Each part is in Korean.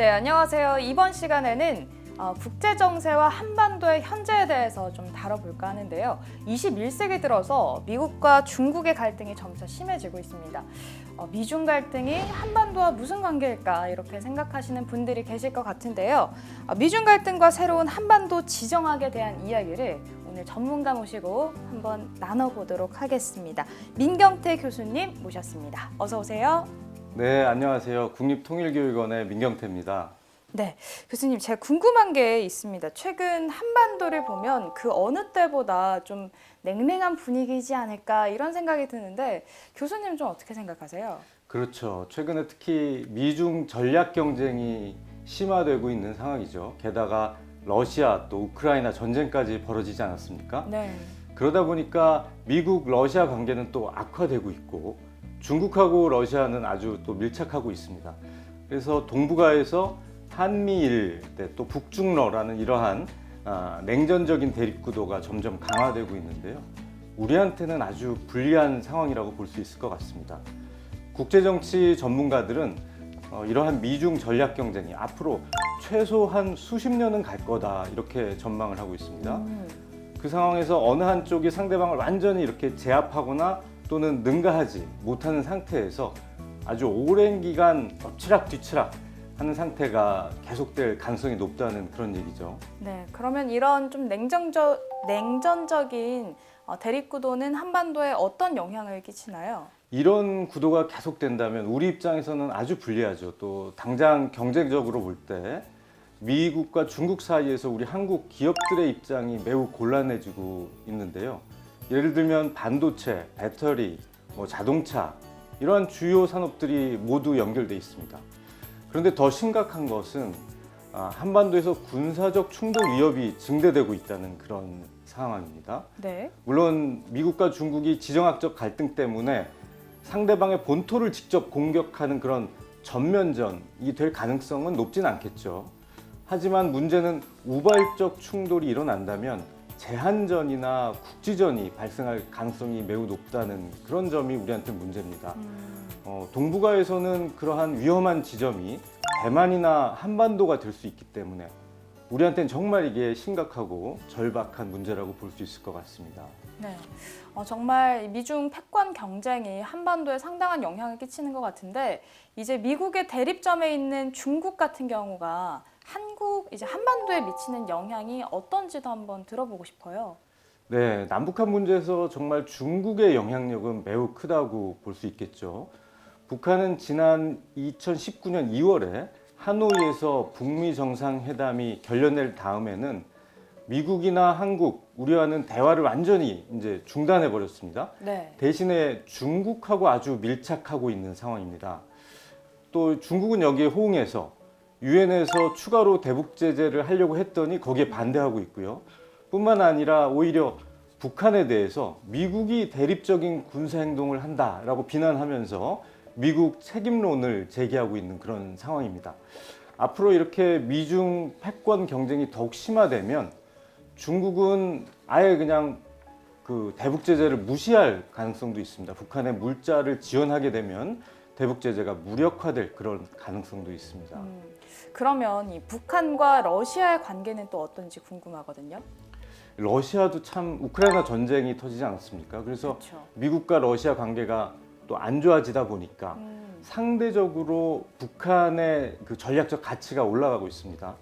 네, 안녕하세요. 이번 시간에는 국제 정세와 한반도의 현재에 대해서 좀 다뤄볼까 하는데요. 21세기 들어서 미국과 중국의 갈등이 점차 심해지고 있습니다. 미중 갈등이 한반도와 무슨 관계일까 이렇게 생각하시는 분들이 계실 것 같은데요. 미중 갈등과 새로운 한반도 지정학에 대한 이야기를 오늘 전문가 모시고 한번 나눠보도록 하겠습니다. 민경태 교수님 모셨습니다. 어서 오세요. 네, 안녕하세요. 국립통일교육원의 민경태입니다. 네, 교수님 제가 궁금한 게 있습니다. 최근 한반도를 보면 그 어느 때보다 좀 냉랭한 분위기이지 않을까 이런 생각이 드는데 교수님 좀 어떻게 생각하세요? 그렇죠. 최근에 특히 미중 전략 경쟁이 심화되고 있는 상황이죠. 게다가 러시아 또 우크라이나 전쟁까지 벌어지지 않았습니까? 네. 그러다 보니까 미국 러시아 관계는 또 악화되고 있고 중국하고 러시아는 아주 또 밀착하고 있습니다. 그래서 동북아에서 한미일 또 북중러라는 이러한 냉전적인 대립 구도가 점점 강화되고 있는데요. 우리한테는 아주 불리한 상황이라고 볼 수 있을 것 같습니다. 국제정치 전문가들은 이러한 미중 전략 경쟁이 앞으로 최소한 수십 년은 갈 거다 이렇게 전망을 하고 있습니다. 그 상황에서 어느 한쪽이 상대방을 완전히 이렇게 제압하거나 또는 능가하지 못하는 상태에서 아주 오랜 기간 엎치락 뒤치락 하는 상태가 계속될 가능성이 높다는 그런 얘기죠. 네, 그러면 이런 좀 냉전적인 대립 구도는 한반도에 어떤 영향을 끼치나요? 이런 구도가 계속된다면 우리 입장에서는 아주 불리하죠. 또 당장 경제적으로 볼 때 미국과 중국 사이에서 우리 한국 기업들의 입장이 매우 곤란해지고 있는데요. 예를 들면 반도체, 배터리, 자동차 이러한 주요 산업들이 모두 연결돼 있습니다. 그런데 더 심각한 것은 한반도에서 군사적 충돌 위협이 증대되고 있다는 그런 상황입니다. 네. 물론 미국과 중국이 지정학적 갈등 때문에 상대방의 본토를 직접 공격하는 그런 전면전이 될 가능성은 높진 않겠죠. 하지만 문제는 우발적 충돌이 일어난다면 제한전이나 국지전이 발생할 가능성이 매우 높다는 그런 점이 우리한테 문제입니다. 동북아에서는 그러한 위험한 지점이 대만이나 한반도가 될 수 있기 때문에 우리한테는 정말 이게 심각하고 절박한 문제라고 볼 수 있을 것 같습니다. 네, 정말 미중 패권 경쟁이 한반도에 상당한 영향을 끼치는 것 같은데 이제 미국의 대립점에 있는 중국 같은 경우가 한반도에 미치는 영향이 어떤지도 한번 들어보고 싶어요. 네, 남북한 문제에서 정말 중국의 영향력은 매우 크다고 볼 수 있겠죠. 북한은 지난 2019년 2월에 하노이에서 북미 정상회담이 결렬될 다음에는 미국이나 한국, 우리와는 대화를 완전히 이제 중단해 버렸습니다. 네. 대신에 중국하고 아주 밀착하고 있는 상황입니다. 또 중국은 여기에 호응해서 유엔에서 추가로 대북 제재를 하려고 했더니 거기에 반대하고 있고요. 뿐만 아니라 오히려 북한에 대해서 미국이 대립적인 군사 행동을 한다라고 비난하면서 미국 책임론을 제기하고 있는 그런 상황입니다. 앞으로 이렇게 미중 패권 경쟁이 더욱 심화되면 중국은 아예 그냥 그 대북 제재를 무시할 가능성도 있습니다. 북한의 물자를 지원하게 되면 대북 제재가 무력화될 그런 가능성도 있습니다. 그러면 이 북한과 러시아의 관계는 또 어떤지 궁금하거든요. 러시아도 참 우크라이나 전쟁이 터지지 않았습니까? 그래서 그렇죠. 미국과 러시아 관계가 또 안 좋아지다 보니까 상대적으로 북한의 그 전략적 가치가 올라가고 있습니다.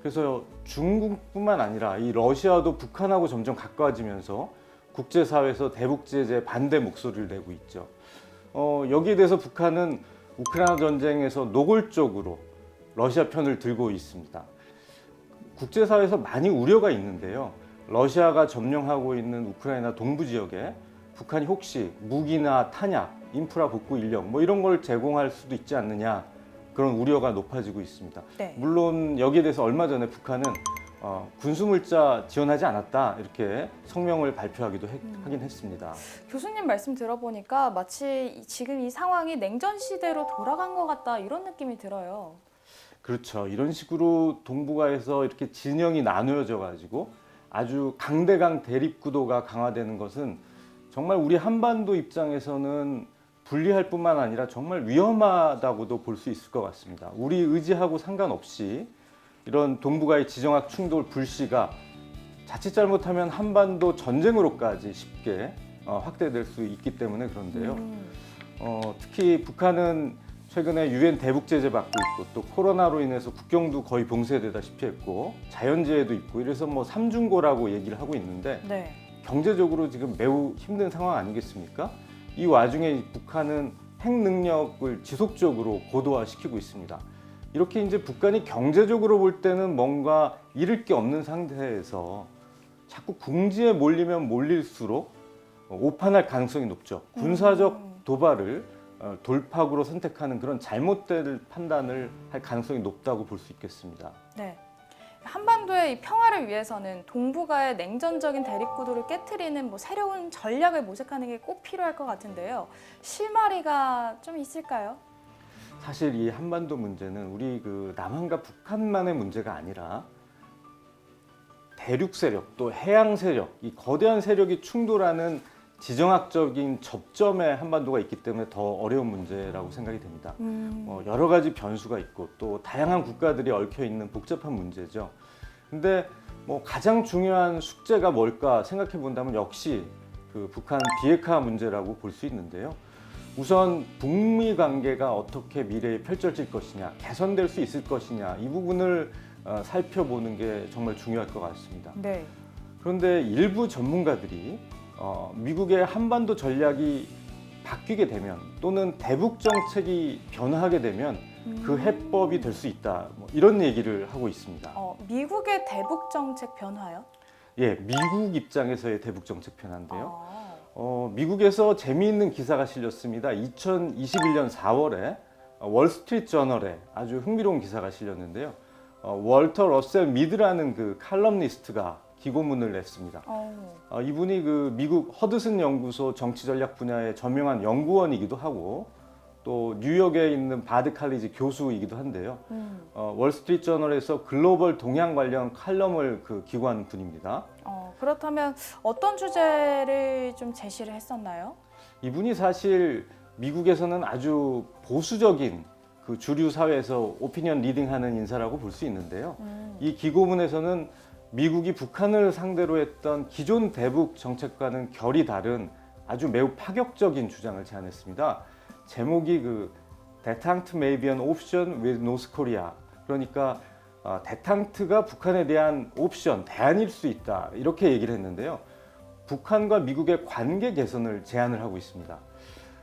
그래서 중국뿐만 아니라 이 러시아도 북한하고 점점 가까워지면서 국제사회에서 대북 제재 반대 목소리를 내고 있죠. 여기에 대해서 북한은 우크라이나 전쟁에서 노골적으로 러시아 편을 들고 있습니다. 국제사회에서 많이 우려가 있는데요. 러시아가 점령하고 있는 우크라이나 동부 지역에 북한이 혹시 무기나 탄약, 인프라 복구 인력 이런 걸 제공할 수도 있지 않느냐 그런 우려가 높아지고 있습니다. 네. 물론 여기에 대해서 얼마 전에 북한은 군수물자 지원하지 않았다 이렇게 성명을 발표하기도 하긴 했습니다. 교수님 말씀 들어보니까 마치 지금 이 상황이 냉전 시대로 돌아간 것 같다 이런 느낌이 들어요. 그렇죠. 이런 식으로 동북아에서 이렇게 진영이 나누어져 가지고 아주 강대강 대립 구도가 강화되는 것은 정말 우리 한반도 입장에서는 불리할 뿐만 아니라 정말 위험하다고도 볼 수 있을 것 같습니다. 우리 의지하고 상관없이 이런 동북아의 지정학 충돌 불씨가 자칫 잘못하면 한반도 전쟁으로까지 쉽게 확대될 수 있기 때문에 그런데요. 특히 북한은 최근에 유엔 대북 제재 받고 있고 또 코로나로 인해서 국경도 거의 봉쇄되다시피 했고 자연재해도 있고 이래서 뭐 삼중고라고 얘기를 하고 있는데 네. 경제적으로 지금 매우 힘든 상황 아니겠습니까? 이 와중에 북한은 핵 능력을 지속적으로 고도화시키고 있습니다. 이렇게 이제 북한이 경제적으로 볼 때는 뭔가 잃을 게 없는 상태에서 자꾸 궁지에 몰리면 몰릴수록 오판할 가능성이 높죠. 군사적 도발을 돌파구로 선택하는 그런 잘못된 판단을 할 가능성이 높다고 볼 수 있겠습니다. 네. 한반도의 이 평화를 위해서는 동북아의 냉전적인 대립구도를 깨트리는 뭐 새로운 전략을 모색하는 게 꼭 필요할 것 같은데요. 실마리가 좀 있을까요? 사실 이 한반도 문제는 우리 그 남한과 북한만의 문제가 아니라 대륙 세력 또 해양 세력 이 거대한 세력이 충돌하는 지정학적인 접점에 한반도가 있기 때문에 더 어려운 문제라고 생각이 됩니다. 여러 가지 변수가 있고 또 다양한 국가들이 얽혀 있는 복잡한 문제죠. 근데 뭐 가장 중요한 숙제가 뭘까 생각해 본다면 역시 그 북한 비핵화 문제라고 볼 수 있는데요. 우선 북미 관계가 어떻게 미래에 펼쳐질 것이냐, 개선될 수 있을 것이냐 이 부분을 살펴보는 게 정말 중요할 것 같습니다. 네. 그런데 일부 전문가들이 미국의 한반도 전략이 바뀌게 되면 또는 대북 정책이 변화하게 되면 그 해법이 될 수 있다. 뭐 이런 얘기를 하고 있습니다. 미국의 대북 정책 변화요? 예, 미국 입장에서의 대북 정책 변화인데요. 아, 미국에서 재미있는 기사가 실렸습니다. 2021년 4월에 월스트리트 저널에 아주 흥미로운 기사가 실렸는데요. 월터 러셀 미드라는 그 칼럼니스트가 기고문을 냈습니다. 이분이 그 미국 허드슨 연구소 정치전략 분야의 저명한 연구원이기도 하고 또 뉴욕에 있는 바드 칼리지 교수이기도 한데요. 월스트리트 저널에서 글로벌 동향 관련 칼럼을 그 기고한 분입니다. 그렇다면 어떤 주제를 좀 제시를 했었나요? 이분이 사실 미국에서는 아주 보수적인 그 주류 사회에서 오피니언 리딩하는 인사라고 볼 수 있는데요. 이 기고문에서는 미국이 북한을 상대로 했던 기존 대북 정책과는 결이 다른 아주 매우 파격적인 주장을 제안했습니다. 제목이 그 Détente may be an option with North Korea. 그러니까 데탕트가 북한에 대한 옵션, 대안일 수 있다. 이렇게 얘기를 했는데요. 북한과 미국의 관계 개선을 제안을 하고 있습니다.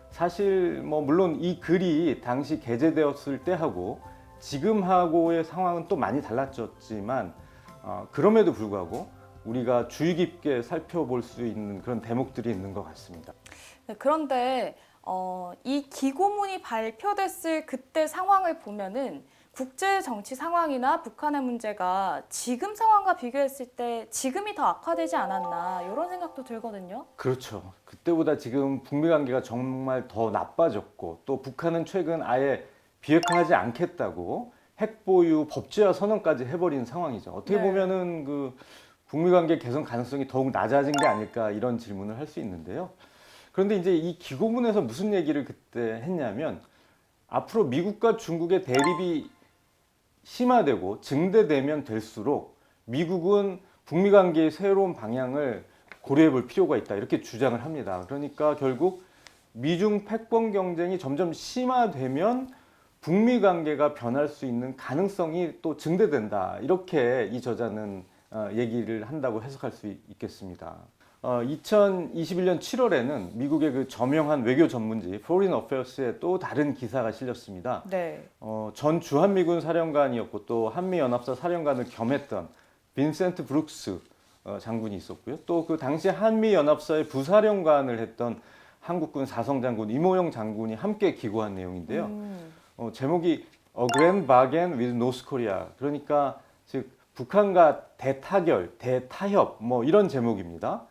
사실 뭐 물론 이 글이 당시 게재되었을 때하고 지금하고의 상황은 또 많이 달라졌지만 그럼에도 불구하고 우리가 주의 깊게 살펴볼 수 있는 그런 대목들이 있는 것 같습니다. 네, 그런데 이 기고문이 발표됐을 그때 상황을 보면은 국제 정치 상황이나 북한의 문제가 지금 상황과 비교했을 때 지금이 더 악화되지 않았나 이런 생각도 들거든요. 그렇죠. 그때보다 지금 북미 관계가 정말 더 나빠졌고 또 북한은 최근 아예 비핵화하지 않겠다고 핵 보유 법제화 선언까지 해버린 상황이죠. 어떻게 네. 보면은 그 북미 관계 개선 가능성이 더욱 낮아진 게 아닐까 이런 질문을 할 수 있는데요. 그런데 이제 이 기고문에서 무슨 얘기를 그때 했냐면 앞으로 미국과 중국의 대립이 심화되고 증대되면 될수록 미국은 북미 관계의 새로운 방향을 고려해 볼 필요가 있다 이렇게 주장을 합니다. 그러니까 결국 미중 패권 경쟁이 점점 심화되면 북미 관계가 변할 수 있는 가능성이 또 증대된다 이렇게 이 저자는 얘기를 한다고 해석할 수 있겠습니다. 2021년 7월에는 미국의 그 저명한 외교 전문지 Foreign Affairs에 또 다른 기사가 실렸습니다. 네. 전 주한미군 사령관이었고 또 한미연합사 사령관을 겸했던 빈센트 브룩스 장군이 있었고요. 또 그 당시 한미연합사의 부사령관을 했던 한국군 사성장군 이모영 장군이 함께 기고한 내용인데요. 제목이 A Grand Bargain with North Korea. 그러니까 즉 북한과 대타결, 대타협 뭐 이런 제목입니다.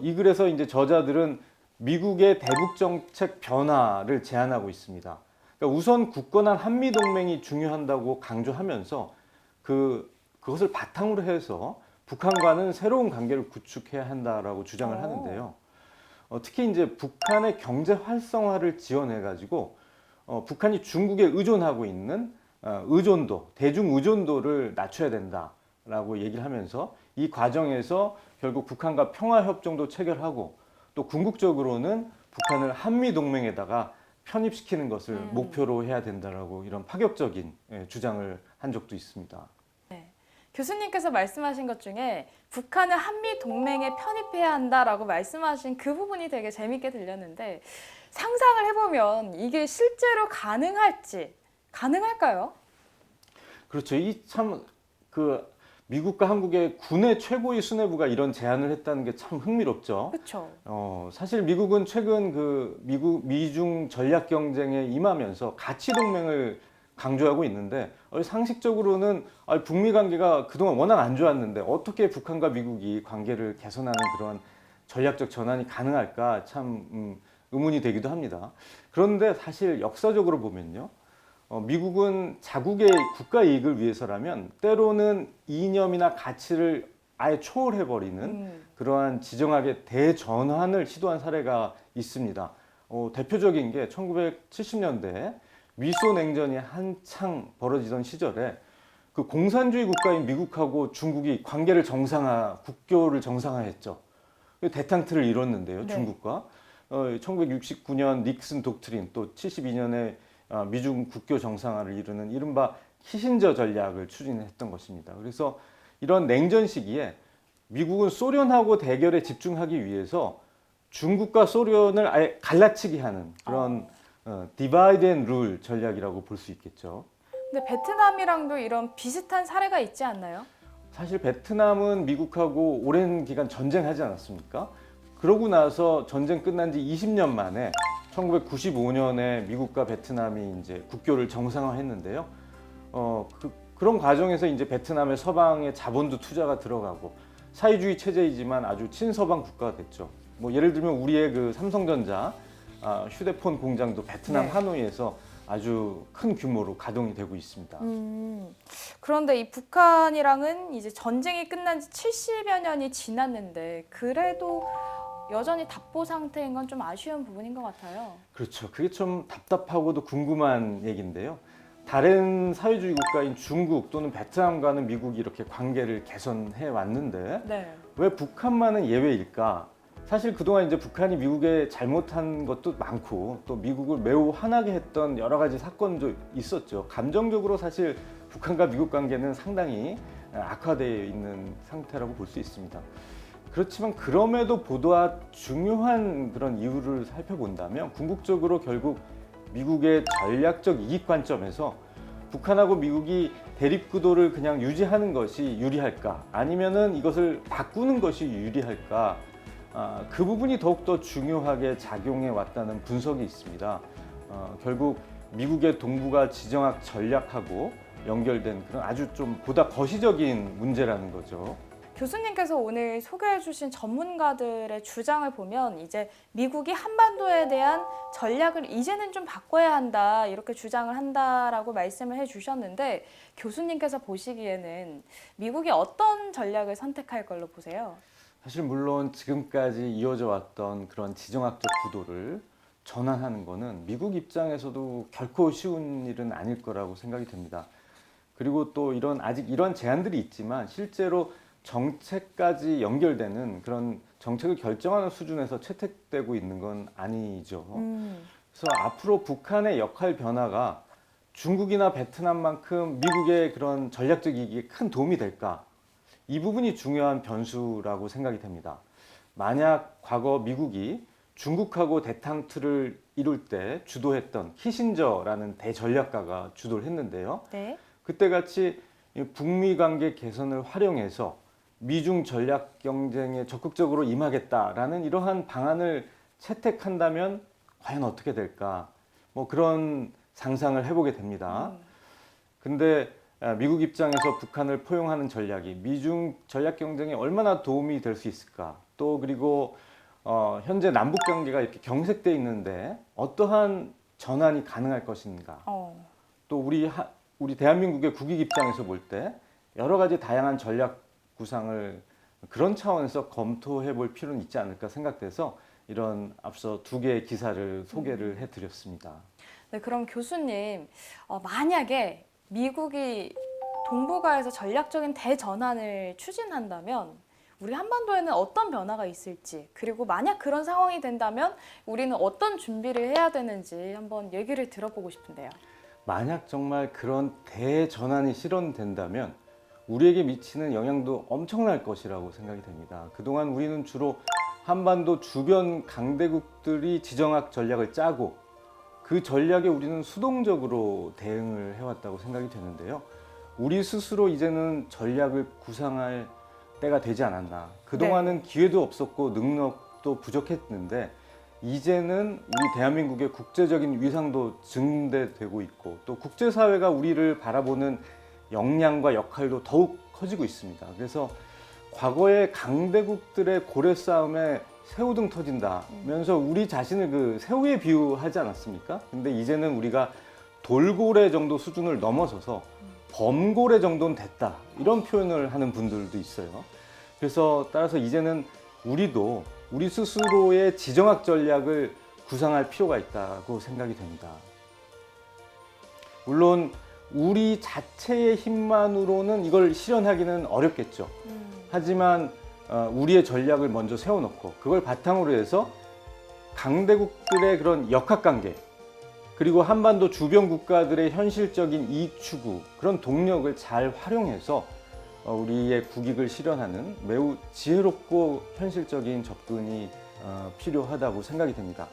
이 글에서 이제 저자들은 미국의 대북 정책 변화를 제안하고 있습니다. 그러니까 우선 굳건한 한미 동맹이 중요하다고 강조하면서 그것을 바탕으로 해서 북한과는 새로운 관계를 구축해야 한다라고 주장을 하는데요. 특히 이제 북한의 경제 활성화를 지원해 가지고 북한이 중국에 의존하고 있는 의존도, 대중 의존도를 낮춰야 된다라고 얘기를 하면서 이 과정에서 결국 북한과 평화협정도 체결하고 또 궁극적으로는 북한을 한미 동맹에다가 편입시키는 것을 목표로 해야 된다라고 이런 파격적인 주장을 한 적도 있습니다. 교수님께서 말씀하신 것 중에 북한을 한미 동맹에 편입해야 한다라고 말씀하신 그 부분이 되게 재밌게 들렸는데 상상을 해보면 이게 실제로 가능할까요? 그렇죠. 이 참 미국과 한국의 군의 최고위 수뇌부가 이런 제안을 했다는 게 참 흥미롭죠. 그렇죠. 사실 미국은 최근 미중 전략 경쟁에 임하면서 가치 동맹을 강조하고 있는데 상식적으로는 북미 관계가 그동안 워낙 안 좋았는데 어떻게 북한과 미국이 관계를 개선하는 그런 전략적 전환이 가능할까 참 의문이 되기도 합니다. 그런데 사실 역사적으로 보면요. 미국은 자국의 국가 이익을 위해서라면 때로는 이념이나 가치를 아예 초월해버리는 그러한 지정학의 대전환을 시도한 사례가 있습니다. 대표적인 게 1970년대 미소 냉전이 한창 벌어지던 시절에 그 공산주의 국가인 미국하고 중국이 관계를 국교를 정상화했죠. 대탕트를 이뤘는데요, 네. 중국과. 1969년 닉슨 독트린, 또 72년에 미중 국교 정상화를 이루는 이른바 키신저 전략을 추진했던 것입니다. 그래서 이런 냉전 시기에 미국은 소련하고 대결에 집중하기 위해서 중국과 소련을 아예 갈라치기 하는 그런 디바이드 앤 룰 전략이라고 볼 수 있겠죠. 근데 베트남이랑도 이런 비슷한 사례가 있지 않나요? 사실 베트남은 미국하고 오랜 기간 전쟁하지 않았습니까? 그러고 나서 전쟁 끝난 지 20년 만에 1995년에 미국과 베트남이 이제 국교를 정상화했는데요. 그런 과정에서 이제 베트남의 서방의 자본도 투자가 들어가고 사회주의 체제이지만 아주 친서방 국가가 됐죠. 뭐 예를 들면 우리의 그 삼성전자 휴대폰 공장도 베트남 네. 하노이에서 아주 큰 규모로 가동이 되고 있습니다. 그런데 이 북한이랑은 이제 전쟁이 끝난 지 70여 년이 지났는데 그래도 여전히 답보 상태인 건 좀 아쉬운 부분인 것 같아요. 그렇죠. 그게 좀 답답하고도 궁금한 얘기인데요. 다른 사회주의 국가인 중국 또는 베트남과는 미국이 이렇게 관계를 개선해 왔는데 네. 왜 북한만은 예외일까? 사실 그동안 이제 북한이 미국에 잘못한 것도 많고 또 미국을 매우 화나게 했던 여러 가지 사건도 있었죠. 감정적으로 사실 북한과 미국 관계는 상당히 악화되어 있는 상태라고 볼 수 있습니다. 그렇지만 그럼에도 보다 중요한 그런 이유를 살펴본다면 궁극적으로 결국 미국의 전략적 이익 관점에서 북한하고 미국이 대립구도를 그냥 유지하는 것이 유리할까? 아니면은 이것을 바꾸는 것이 유리할까? 그 부분이 더욱더 중요하게 작용해 왔다는 분석이 있습니다. 결국 미국의 동북아 지정학 전략하고 연결된 그런 아주 좀 보다 거시적인 문제라는 거죠. 교수님께서 오늘 소개해 주신 전문가들의 주장을 보면 이제 미국이 한반도에 대한 전략을 이제는 좀 바꿔야 한다 이렇게 주장을 한다라고 말씀을 해 주셨는데 교수님께서 보시기에는 미국이 어떤 전략을 선택할 걸로 보세요? 사실 물론 지금까지 이어져 왔던 그런 지정학적 구도를 전환하는 것은 미국 입장에서도 결코 쉬운 일은 아닐 거라고 생각이 됩니다. 그리고 또 아직 이런 제안들이 있지만 실제로 정책까지 연결되는 그런 정책을 결정하는 수준에서 채택되고 있는 건 아니죠. 그래서 앞으로 북한의 역할 변화가 중국이나 베트남만큼 미국의 그런 전략적 이익에 큰 도움이 될까? 이 부분이 중요한 변수라고 생각이 됩니다. 만약 과거 미국이 중국하고 대탕트를 이룰 때 주도했던 키신저라는 대전략가가 주도를 했는데요. 네. 그때같이 북미 관계 개선을 활용해서 미중 전략 경쟁에 적극적으로 임하겠다라는 이러한 방안을 채택한다면 과연 어떻게 될까? 뭐 그런 상상을 해보게 됩니다. 근데 미국 입장에서 북한을 포용하는 전략이 미중 전략 경쟁에 얼마나 도움이 될 수 있을까? 또 그리고 현재 남북 관계가 이렇게 경색돼 있는데 어떠한 전환이 가능할 것인가? 또 우리 대한민국의 국익 입장에서 볼 때 여러 가지 다양한 전략 구상을 그런 차원에서 검토해 볼 필요는 있지 않을까 생각돼서 이런 앞서 두 개의 기사를 소개를 해드렸습니다. 네, 그럼 교수님, 만약에 미국이 동북아에서 전략적인 대전환을 추진한다면 우리 한반도에는 어떤 변화가 있을지, 그리고 만약 그런 상황이 된다면 우리는 어떤 준비를 해야 되는지 한번 얘기를 들어보고 싶은데요. 만약 정말 그런 대전환이 실현된다면 우리에게 미치는 영향도 엄청날 것이라고 생각이 됩니다. 그동안 우리는 주로 한반도 주변 강대국들이 지정학 전략을 짜고 그 전략에 우리는 수동적으로 대응을 해왔다고 생각이 되는데요. 우리 스스로 이제는 전략을 구상할 때가 되지 않았나. 그동안은 기회도 없었고 능력도 부족했는데 이제는 우리 대한민국의 국제적인 위상도 증대되고 있고 또 국제사회가 우리를 바라보는 역량과 역할도 더욱 커지고 있습니다. 그래서 과거의 강대국들의 고래 싸움에 새우등 터진다면서 우리 자신을 그 새우에 비유하지 않았습니까? 근데 이제는 우리가 돌고래 정도 수준을 넘어서서 범고래 정도는 됐다. 이런 표현을 하는 분들도 있어요. 그래서 따라서 이제는 우리도 우리 스스로의 지정학 전략을 구상할 필요가 있다고 생각이 됩니다. 물론 우리 자체의 힘만으로는 이걸 실현하기는 어렵겠죠. 하지만 우리의 전략을 먼저 세워놓고 그걸 바탕으로 해서 강대국들의 그런 역학관계 그리고 한반도 주변 국가들의 현실적인 이익 추구 그런 동력을 잘 활용해서 우리의 국익을 실현하는 매우 지혜롭고 현실적인 접근이 필요하다고 생각이 됩니다.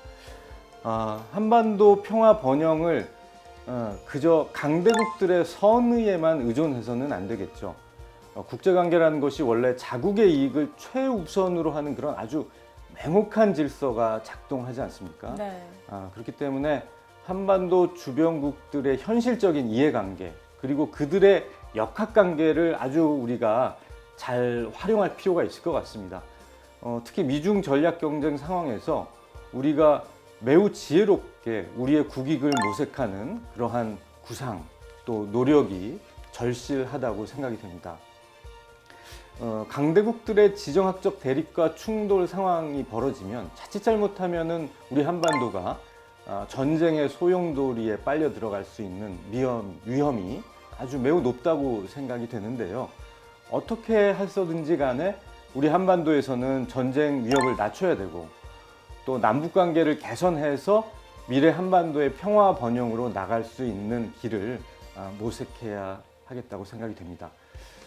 한반도 평화 번영을 그저 강대국들의 선의에만 의존해서는 안 되겠죠. 국제관계라는 것이 원래 자국의 이익을 최우선으로 하는 그런 아주 냉혹한 질서가 작동하지 않습니까? 네. 그렇기 때문에 한반도 주변국들의 현실적인 이해관계 그리고 그들의 역학관계를 아주 우리가 잘 활용할 필요가 있을 것 같습니다. 특히 미중 전략 경쟁 상황에서 우리가 매우 지혜롭게 우리의 국익을 모색하는 그러한 구상 또 노력이 절실하다고 생각이 됩니다. 강대국들의 지정학적 대립과 충돌 상황이 벌어지면 자칫 잘못하면은 우리 한반도가 전쟁의 소용돌이에 빨려 들어갈 수 있는 위험이 아주 매우 높다고 생각이 되는데요. 어떻게 해서든지 간에 우리 한반도에서는 전쟁 위협을 낮춰야 되고 또 남북 관계를 개선해서 미래 한반도의 평화 번영으로 나갈 수 있는 길을 모색해야 하겠다고 생각이 됩니다.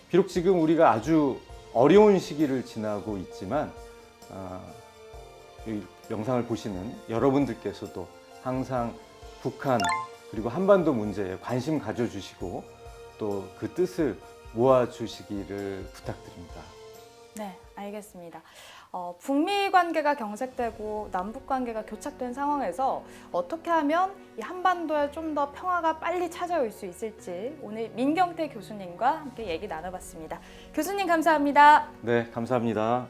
비록 지금 우리가 아주 어려운 시기를 지나고 있지만 이 영상을 보시는 여러분들께서도 항상 북한 그리고 한반도 문제에 관심 가져주시고 또 그 뜻을 모아주시기를 부탁드립니다. 네, 알겠습니다. 북미 관계가 경색되고 남북 관계가 교착된 상황에서 어떻게 하면 이 한반도에 좀 더 평화가 빨리 찾아올 수 있을지 오늘 민경태 교수님과 함께 얘기 나눠봤습니다. 교수님 감사합니다. 네, 감사합니다.